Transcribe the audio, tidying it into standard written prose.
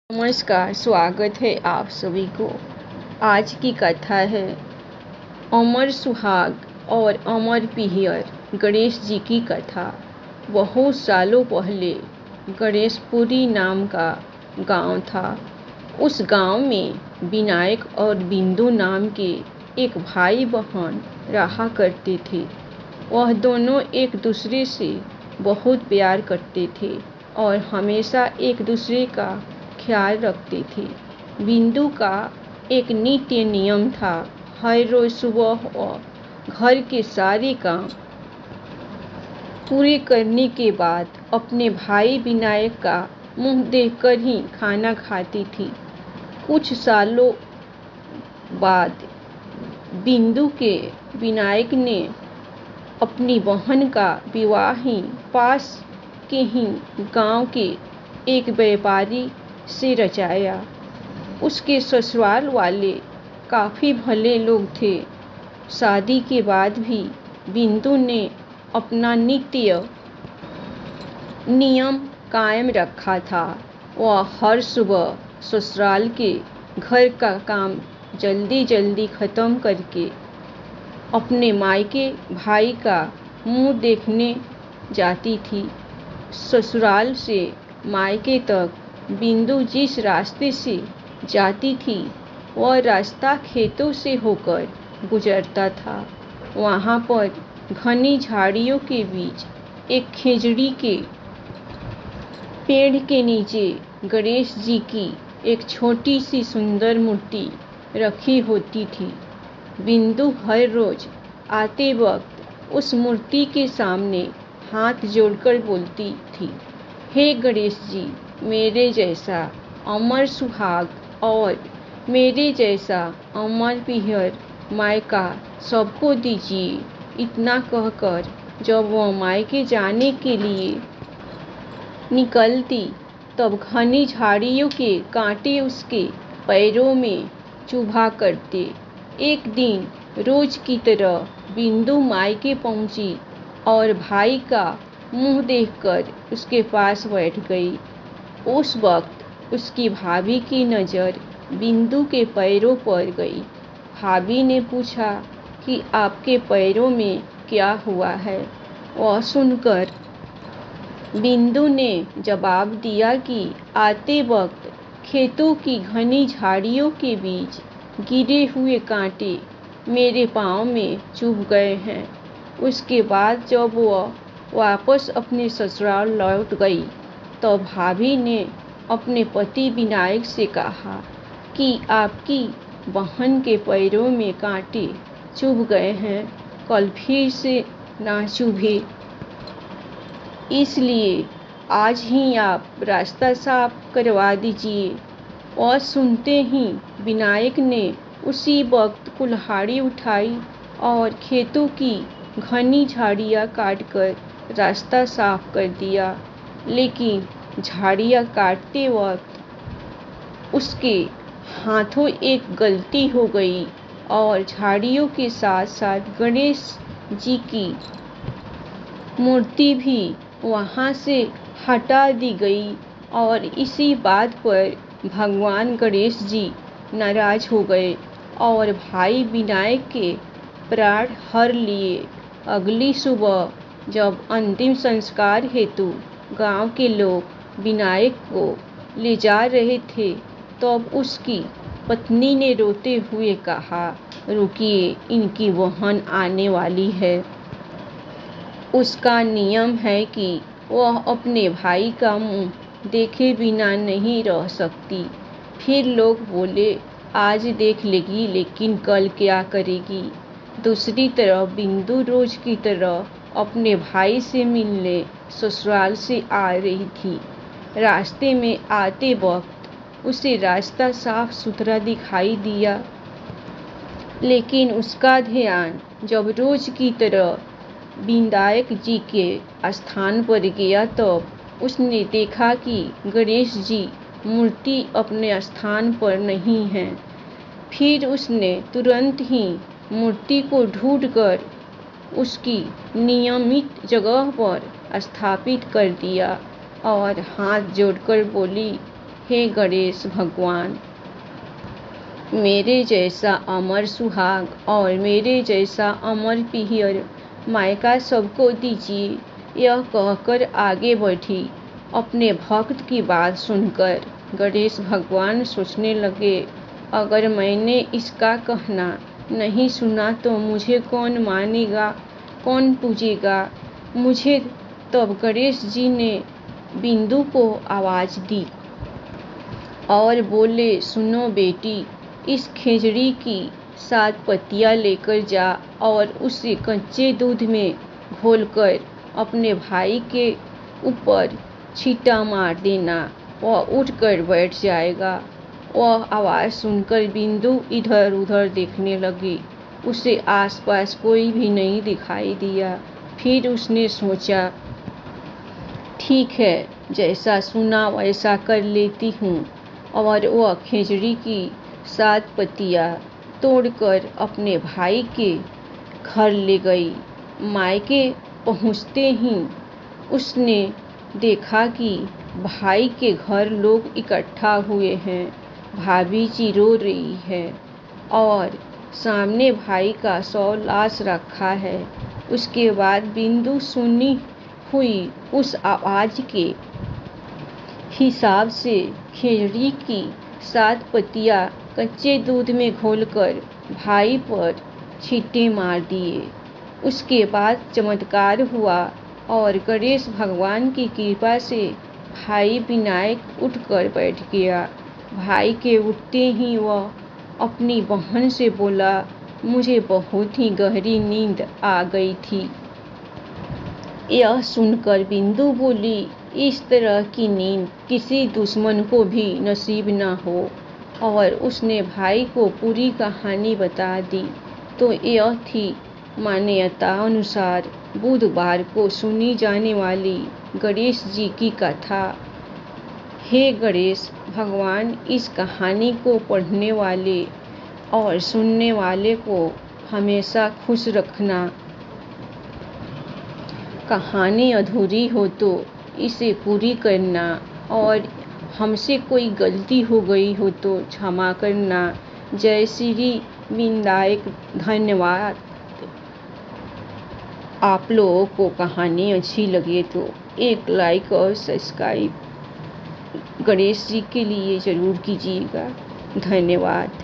नमस्कार, स्वागत है आप सभी को। आज की कथा है अमर सुहाग और अमर पिहियर गणेश जी की कथा। बहुत सालों पहले गणेशपुरी नाम का गांव था। उस गांव में विनायक और बिंदु नाम के एक भाई बहन रहा करते थे। वह दोनों एक दूसरे से बहुत प्यार करते थे और हमेशा एक दूसरे का ख्याल रखते थे। बिंदु का एक नित्य नियम था, हर रोज सुबह वह घर के सारे काम पूरे करने के बाद अपने भाई विनायक का मुंह देखकर ही खाना खाती थी। कुछ सालों बाद बिंदु के विनायक ने अपनी बहन का विवाह ही पास के ही गांव के एक व्यापारी से रचाया। उसके ससुराल वाले काफ़ी भले लोग थे। शादी के बाद भी बिंदु ने अपना नित्य नियम कायम रखा था। वह हर सुबह ससुराल के घर का काम जल्दी जल्दी ख़त्म करके अपने मायके भाई का मुंह देखने जाती थी। ससुराल से मायके तक बिंदु जिस रास्ते से जाती थी वह रास्ता खेतों से होकर गुजरता था। वहाँ पर घनी झाड़ियों के बीच एक खेजड़ी के पेड़ के नीचे गणेश जी की एक छोटी सी सुंदर मूर्ति रखी होती थी। बिंदु हर रोज आते वक्त उस मूर्ति के सामने हाथ जोड़कर बोलती थी, हे गणेश जी, मेरे जैसा अमर सुहाग और मेरे जैसा अमर पिहियर मायका सबको दीजिए। इतना कहकर जब वह मायके जाने के लिए निकलती तब घनी झाड़ियों के कांटे उसके पैरों में चुभा करते। एक दिन रोज की तरह बिंदु मायके पहुंची और भाई का मुंह देखकर उसके पास बैठ गई। उस वक्त उसकी भाभी की नज़र बिंदु के पैरों पर गई। भाभी ने पूछा कि आपके पैरों में क्या हुआ है। वह सुनकर बिंदु ने जवाब दिया कि आते वक्त खेतों की घनी झाड़ियों के बीच गिरे हुए कांटे मेरे पाँव में चुभ गए हैं। उसके बाद जब वह वापस अपने ससुराल लौट गई तो भाभी ने अपने पति विनायक से कहा कि आपकी बहन के पैरों में कांटे चुभ गए हैं, कल फिर से ना चुभे, इसलिए आज ही आप रास्ता साफ करवा दीजिए। और सुनते ही विनायक ने उसी वक्त कुल्हाड़ी उठाई और खेतों की घनी झाड़ियाँ काटकर रास्ता साफ कर दिया। लेकिन झाड़ियाँ काटते वक्त उसके हाथों एक गलती हो गई और झाड़ियों के साथ साथ गणेश जी की मूर्ति भी वहाँ से हटा दी गई। और इसी बात पर भगवान गणेश जी नाराज हो गए और भाई विनायक के प्राण हर लिए। अगली सुबह जब अंतिम संस्कार हेतु गांव के लोग विनायक को ले जा रहे थे तब उसकी पत्नी ने रोते हुए कहा, रुकिए, इनकी बहन आने वाली है। उसका नियम है कि वह अपने भाई का मुंह देखे बिना नहीं रह सकती। फिर लोग बोले, आज देख लेगी लेकिन कल क्या करेगी। दूसरी तरफ बिंदु रोज की तरह अपने भाई से मिलने ससुराल से आ रही थी। रास्ते में आते वक्त उसे रास्ता साफ सुथरा दिखाई दिया, लेकिन उसका ध्यान जब रोज की तरह विनायक जी के स्थान पर गया तब उसने देखा कि गणेश जी मूर्ति अपने स्थान पर नहीं है। फिर उसने तुरंत ही मूर्ति को ढूंढकर उसकी नियमित जगह पर स्थापित कर दिया और हाथ जोड़कर बोली, हे गणेश भगवान, मेरे जैसा अमर सुहाग और मेरे जैसा अमर पिहियर मायका सबको दीजिए। यह कहकर आगे बढ़ी। अपने भक्त की बात सुनकर गणेश भगवान सोचने लगे, अगर मैंने इसका कहना नहीं सुना तो मुझे कौन मानेगा, कौन पूजेगा मुझे। तब गणेश जी ने बिंदु को आवाज़ दी और बोले, सुनो बेटी, इस खिचड़ी की 7 पत्तियाँ लेकर जा और उसे कच्चे दूध में घोलकर अपने भाई के ऊपर छींटा मार देना, वह उठकर बैठ जाएगा। वह आवाज़ सुनकर बिंदु इधर उधर देखने लगी। उसे आसपास कोई भी नहीं दिखाई दिया। फिर उसने सोचा, ठीक है, जैसा सुना वैसा कर लेती हूँ। और वह खिचड़ी की 7 पत्तियाँ तोड़कर अपने भाई के घर ले गई। मायके पहुँचते ही उसने देखा कि भाई के घर लोग इकट्ठा हुए हैं। भाभी जी रो रही है और सामने भाई का 100 लाश रखा है। उसके बाद बिंदु सुनी हुई उस आवाज़ के हिसाब से खिचड़ी की 7 पत्तियाँ कच्चे दूध में घोलकर भाई पर छींटे मार दिए। उसके बाद चमत्कार हुआ और गणेश भगवान की कृपा से भाई विनायक उठकर बैठ गया। भाई के उठते ही वह अपनी बहन से बोला, मुझे बहुत ही गहरी नींद आ गई थी। यह सुनकर बिंदु बोली, इस तरह की नींद किसी दुश्मन को भी नसीब न हो। और उसने भाई को पूरी कहानी बता दी। तो यह थी मान्यता अनुसार बुधवार को सुनी जाने वाली गणेश जी की कथा। हे गणेश भगवान, इस कहानी को पढ़ने वाले और सुनने वाले को हमेशा खुश रखना। कहानी अधूरी हो तो इसे पूरी करना और हमसे कोई गलती हो गई हो तो क्षमा करना। जय श्री विनायक। धन्यवाद। आप लोगों को कहानी अच्छी लगे तो एक लाइक और सब्सक्राइब गणेश जी के लिए ज़रूर कीजिएगा। धन्यवाद।